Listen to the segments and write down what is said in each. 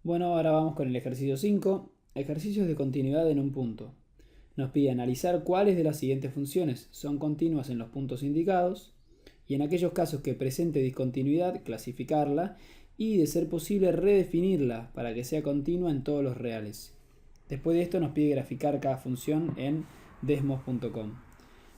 Bueno, ahora vamos con el ejercicio 5, ejercicios de continuidad en un punto. Nos pide analizar cuáles de las siguientes funciones son continuas en los puntos indicados y en aquellos casos que presente discontinuidad, clasificarla y, de ser posible, redefinirla para que sea continua en todos los reales. Después de esto nos pide graficar cada función en desmos.com.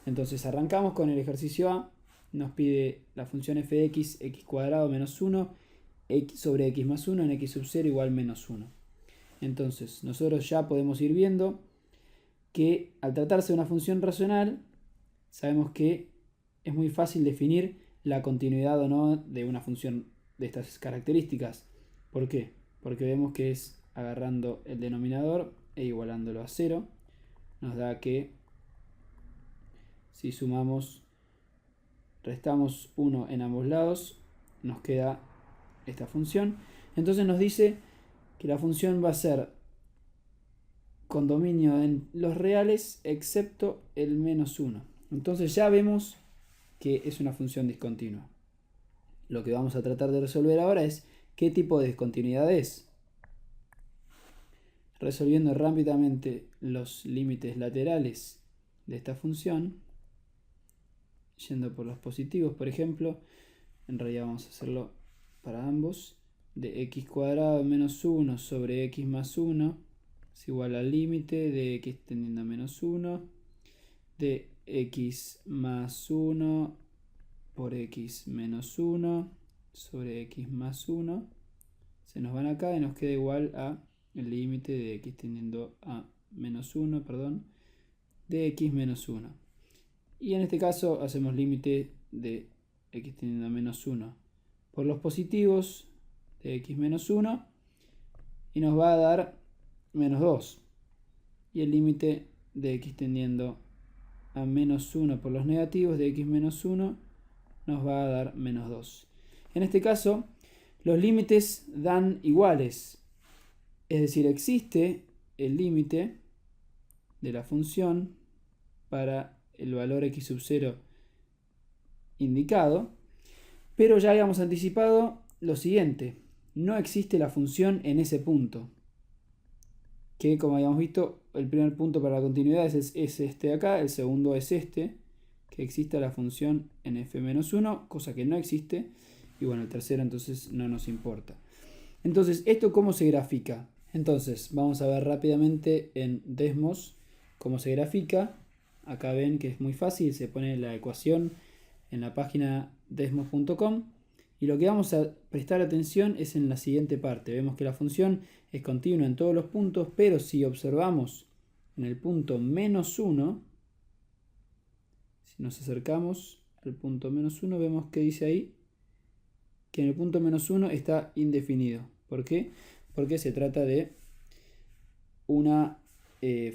Entonces arrancamos con el ejercicio A. Nos pide la función f de x, x cuadrado menos 1, x sobre x más 1 en x sub 0 igual menos 1. Entonces nosotros ya podemos ir viendo que al tratarse de una función racional, sabemos que es muy fácil definir la continuidad o no de una función de estas características. ¿Por qué? Porque vemos que es agarrando el denominador e igualándolo a 0, nos da que si sumamos, restamos 1 en ambos lados, nos queda esta función. Entonces nos dice que la función va a ser con dominio en los reales excepto el menos 1. Entonces ya vemos que es una función discontinua. Lo que vamos a tratar de resolver ahora es qué tipo de discontinuidad es. Resolviendo rápidamente los límites laterales de esta función, yendo por los positivos, por ejemplo, en realidad vamos a hacerlo para ambos, de x cuadrado menos 1 sobre x más 1 es igual al límite de x tendiendo a menos 1 de x más 1 por x menos 1 sobre x más 1. Se nos van acá y nos queda igual a el límite de x tendiendo a menos 1, de x menos 1. Y en este caso hacemos límite de x tendiendo a menos 1 por los positivos de x menos 1 y nos va a dar menos 2. Y el límite de x tendiendo a menos 1 por los negativos de x menos 1 nos va a dar menos 2. En este caso, los límites dan iguales. Es decir, existe el límite de la función para el valor x sub 0 indicado, pero ya habíamos anticipado lo siguiente: no existe la función en ese punto, que como habíamos visto, el primer punto para la continuidad es este de acá, el segundo es este, que exista la función en f-1, cosa que no existe, y bueno, el tercero entonces no nos importa. Entonces, ¿esto cómo se grafica? Entonces, vamos a ver rápidamente en Desmos cómo se grafica. Acá ven que es muy fácil, se pone la ecuación en la página desmos.com y lo que vamos a prestar atención es en la siguiente parte. Vemos que la función es continua en todos los puntos, pero si observamos en el punto menos 1, si nos acercamos al punto menos 1, vemos que dice ahí que en el punto menos 1 está indefinido. ¿Por qué? Porque se trata de una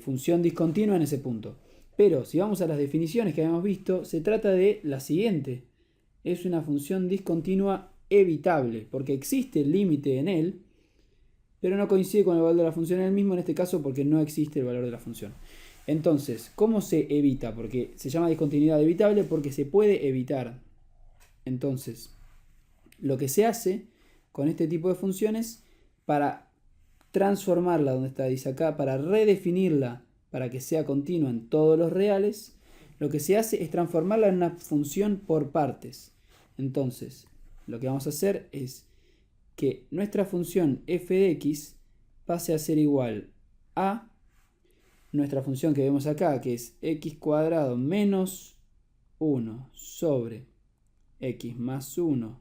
función discontinua en ese punto. Pero si vamos a las definiciones que habíamos visto, se trata de la siguiente: es una función discontinua evitable, porque existe el límite en él, pero no coincide con el valor de la función en el mismo, en este caso porque no existe el valor de la función. Entonces, ¿cómo se evita? Porque se llama discontinuidad evitable porque se puede evitar. Entonces, lo que se hace con este tipo de funciones para transformarla, donde está, dice acá, para redefinirla para que sea continua en todos los reales, lo que se hace es transformarla en una función por partes. Entonces, lo que vamos a hacer es que nuestra función f de x pase a ser igual a nuestra función que vemos acá, que es x cuadrado menos 1 sobre x más 1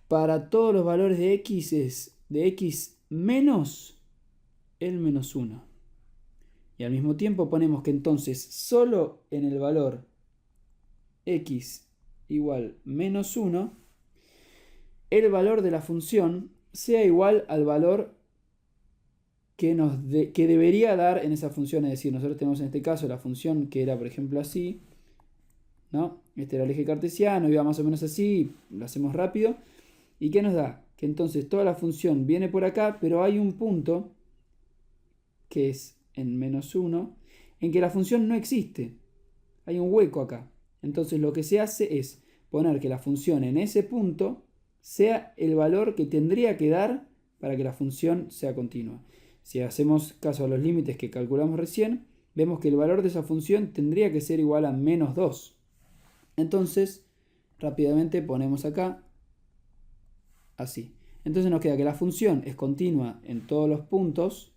para todos los valores de x es de x menos el menos 1. Y al mismo tiempo ponemos que entonces solo en el valor x igual menos 1, el valor de la función sea igual al valor que debería dar en esa función. Es decir, nosotros tenemos en este caso la función que era, por ejemplo, así, ¿no? Este era el eje cartesiano, iba más o menos así, lo hacemos rápido. ¿Y qué nos da? Que entonces toda la función viene por acá, pero hay un punto, que es en menos 1, en que la función no existe. Hay un hueco acá. Entonces lo que se hace es poner que la función en ese punto sea el valor que tendría que dar para que la función sea continua. Si hacemos caso a los límites que calculamos recién, vemos que el valor de esa función tendría que ser igual a menos 2. Entonces, rápidamente ponemos acá, así. Entonces nos queda que la función es continua en todos los puntos,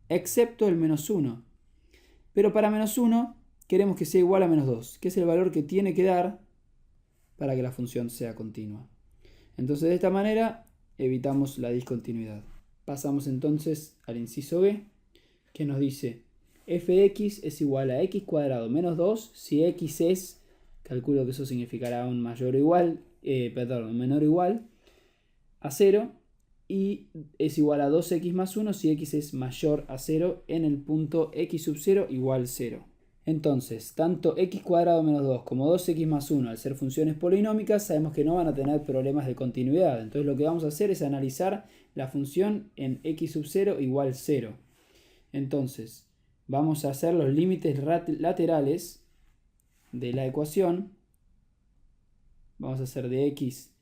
excepto el menos 1. Pero para menos 1 queremos que sea igual a menos 2, que es el valor que tiene que dar para que la función sea continua. Entonces de esta manera evitamos la discontinuidad. Pasamos entonces al inciso B, que nos dice f de x es igual a x cuadrado menos 2 si x es, calculo que eso significará un menor o igual a 0, y es igual a 2x más 1 si x es mayor a 0 en el punto x sub 0 igual 0. Entonces, tanto x cuadrado menos 2 como 2x más 1, al ser funciones polinómicas, sabemos que no van a tener problemas de continuidad. Entonces lo que vamos a hacer es analizar la función en x sub 0 igual 0. Entonces, vamos a hacer los límites laterales de la ecuación. Vamos a hacer de x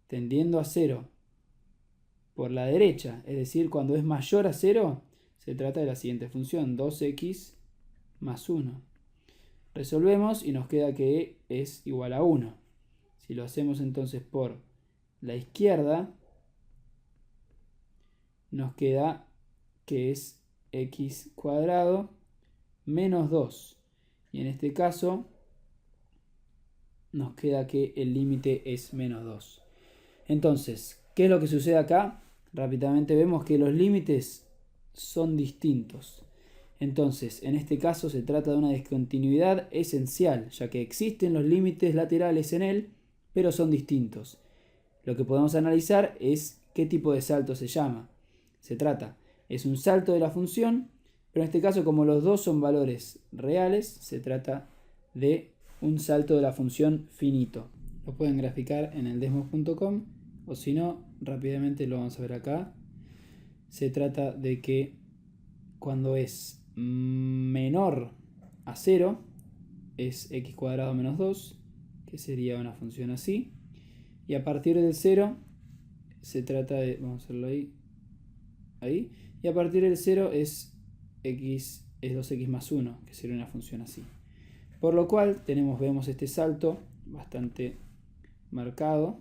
tendiendo a 0 por la derecha, es decir, cuando es mayor a 0, se trata de la siguiente función, 2x más 1. Resolvemos y nos queda que es igual a 1. Si lo hacemos entonces por la izquierda, nos queda que es x cuadrado menos 2. Y en este caso nos queda que el límite es menos 2. Entonces, ¿qué es lo que sucede acá? Rápidamente vemos que los límites son distintos. Entonces, en este caso se trata de una discontinuidad esencial, ya que existen los límites laterales en él, pero son distintos. Lo que podemos analizar es qué tipo de salto se llama. Es un salto de la función, pero en este caso, como los dos son valores reales, se trata de un salto de la función finito. Lo pueden graficar en el desmos.com, o si no, rápidamente lo vamos a ver acá. Se trata de que cuando es menor a 0 es x cuadrado menos 2, que sería una función así, y a partir del 0 se trata de, vamos a hacerlo ahí, y a partir del 0 es 2x más 1, que sería una función así. Por lo cual vemos este salto bastante marcado,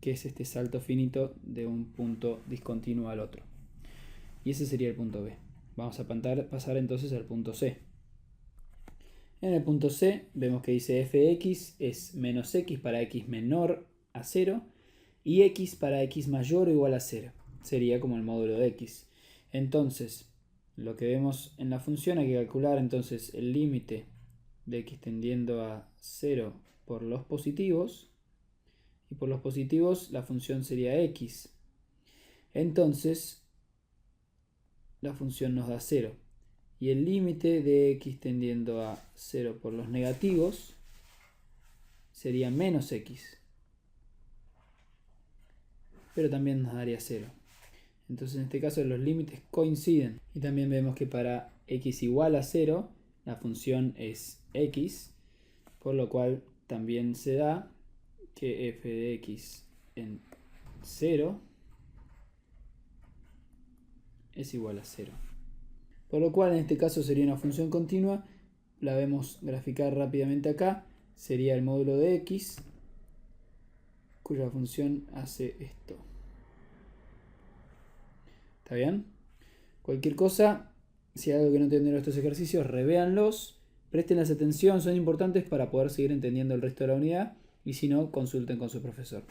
que es este salto finito de un punto discontinuo al otro. Y ese sería el punto B. Vamos a pasar entonces al punto C. En el punto C vemos que dice f de x es menos x para x menor a 0 y x para x mayor o igual a 0. Sería como el módulo de x. Entonces, lo que vemos en la función, hay que calcular entonces el límite de x tendiendo a 0 por los positivos. Y por los positivos la función sería x. Entonces, la función nos da 0. Y el límite de x tendiendo a 0 por los negativos sería menos x. Pero también nos daría 0. Entonces en este caso los límites coinciden. Y también vemos que para x igual a 0, la función es x. Por lo cual también se da que f de x en 0 es igual a 0. Por lo cual en este caso sería una función continua. La vemos graficar rápidamente acá. Sería el módulo de x, cuya función hace esto. ¿Está bien? Cualquier cosa, si hay algo que no entendieron estos ejercicios, revéanlos, prestenles atención, son importantes para poder seguir entendiendo el resto de la unidad, y si no, consulten con su profesor.